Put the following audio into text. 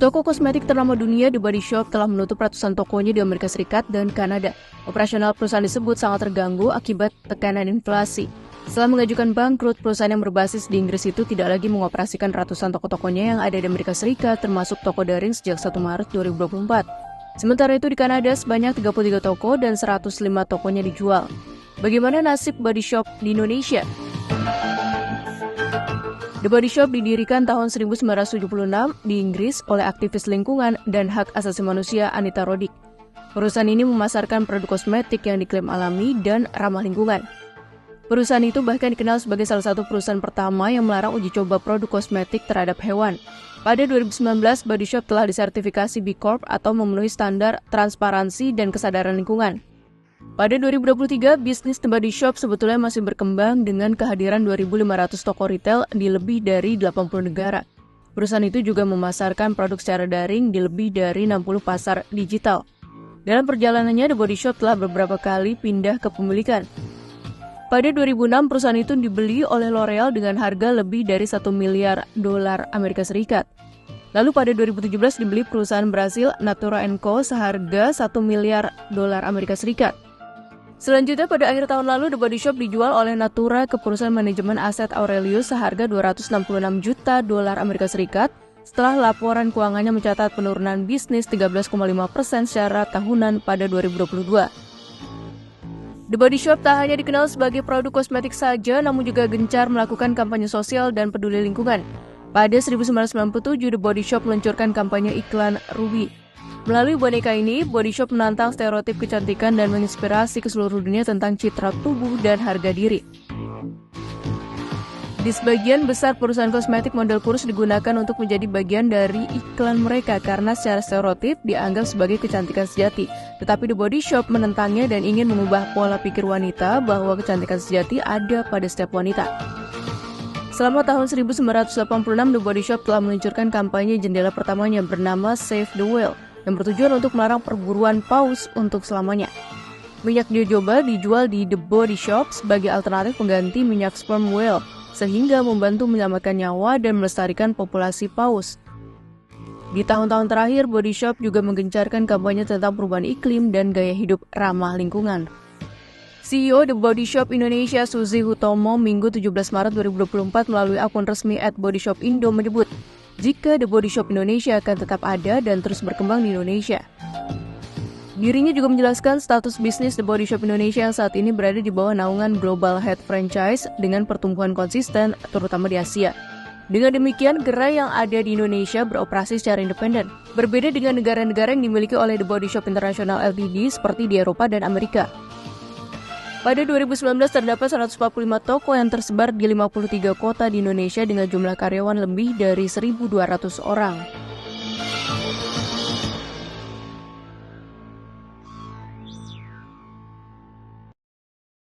Toko kosmetik ternama dunia The Body Shop telah menutup ratusan tokonya di Amerika Serikat dan Kanada. Operasional perusahaan disebut sangat terganggu akibat tekanan inflasi. Setelah mengajukan bangkrut, perusahaan yang berbasis di Inggris itu tidak lagi mengoperasikan ratusan toko-tokonya yang ada di Amerika Serikat, termasuk toko daring sejak 1 Maret 2024. Sementara itu di Kanada sebanyak 33 toko dan 105 tokonya dijual. Bagaimana nasib Body Shop di Indonesia? The Body Shop didirikan tahun 1976 di Inggris oleh aktivis lingkungan dan hak asasi manusia Anita Roddick. Perusahaan ini memasarkan produk kosmetik yang diklaim alami dan ramah lingkungan. Perusahaan itu bahkan dikenal sebagai salah satu perusahaan pertama yang melarang uji coba produk kosmetik terhadap hewan. Pada 2019, Body Shop telah disertifikasi B Corp atau memenuhi standar transparansi dan kesadaran lingkungan. Pada 2023, bisnis The Body Shop sebetulnya masih berkembang dengan kehadiran 2.500 toko retail di lebih dari 80 negara. Perusahaan itu juga memasarkan produk secara daring di lebih dari 60 pasar digital. Dalam perjalanannya, The Body Shop telah beberapa kali pindah kepemilikan. Pada 2006, perusahaan itu dibeli oleh L'Oreal dengan harga lebih dari $1 miliar Amerika Serikat. Lalu pada 2017 dibeli perusahaan Brasil Natura & Co seharga $1 miliar Amerika Serikat. Selanjutnya pada akhir tahun lalu The Body Shop dijual oleh Natura ke perusahaan manajemen aset Aurelius seharga $266 juta Amerika Serikat setelah laporan keuangannya mencatat penurunan bisnis 13,5% secara tahunan pada 2022. The Body Shop tak hanya dikenal sebagai produk kosmetik saja, namun juga gencar melakukan kampanye sosial dan peduli lingkungan. Pada 1997, The Body Shop meluncurkan kampanye iklan Ruby. Melalui boneka ini, Body Shop menantang stereotip kecantikan dan menginspirasi ke seluruh dunia tentang citra tubuh dan harga diri. Di sebagian besar perusahaan kosmetik, model kurus digunakan untuk menjadi bagian dari iklan mereka karena secara stereotip dianggap sebagai kecantikan sejati. Tetapi The Body Shop menentangnya dan ingin mengubah pola pikir wanita bahwa kecantikan sejati ada pada setiap wanita. Selama tahun 1986, The Body Shop telah meluncurkan kampanye jendela pertamanya bernama Save the Whale, yang bertujuan untuk melarang perburuan paus untuk selamanya. Minyak jojoba dijual di The Body Shop sebagai alternatif pengganti minyak sperm whale, sehingga membantu menyelamatkan nyawa dan melestarikan populasi paus. Di tahun-tahun terakhir, Body Shop juga menggencarkan kampanye tentang perubahan iklim dan gaya hidup ramah lingkungan. CEO The Body Shop Indonesia Suzy Hutomo Minggu 17 Maret 2024 melalui akun resmi @bodyshopindo menyebut, jika The Body Shop Indonesia akan tetap ada dan terus berkembang di Indonesia. Dirinya juga menjelaskan status bisnis The Body Shop Indonesia yang saat ini berada di bawah naungan Global Head Franchise dengan pertumbuhan konsisten, terutama di Asia. Dengan demikian, gerai yang ada di Indonesia beroperasi secara independen. Berbeda dengan negara-negara yang dimiliki oleh The Body Shop International Ltd seperti di Eropa dan Amerika. Pada 2019 terdapat 145 toko yang tersebar di 53 kota di Indonesia dengan jumlah karyawan lebih dari 1.200 orang.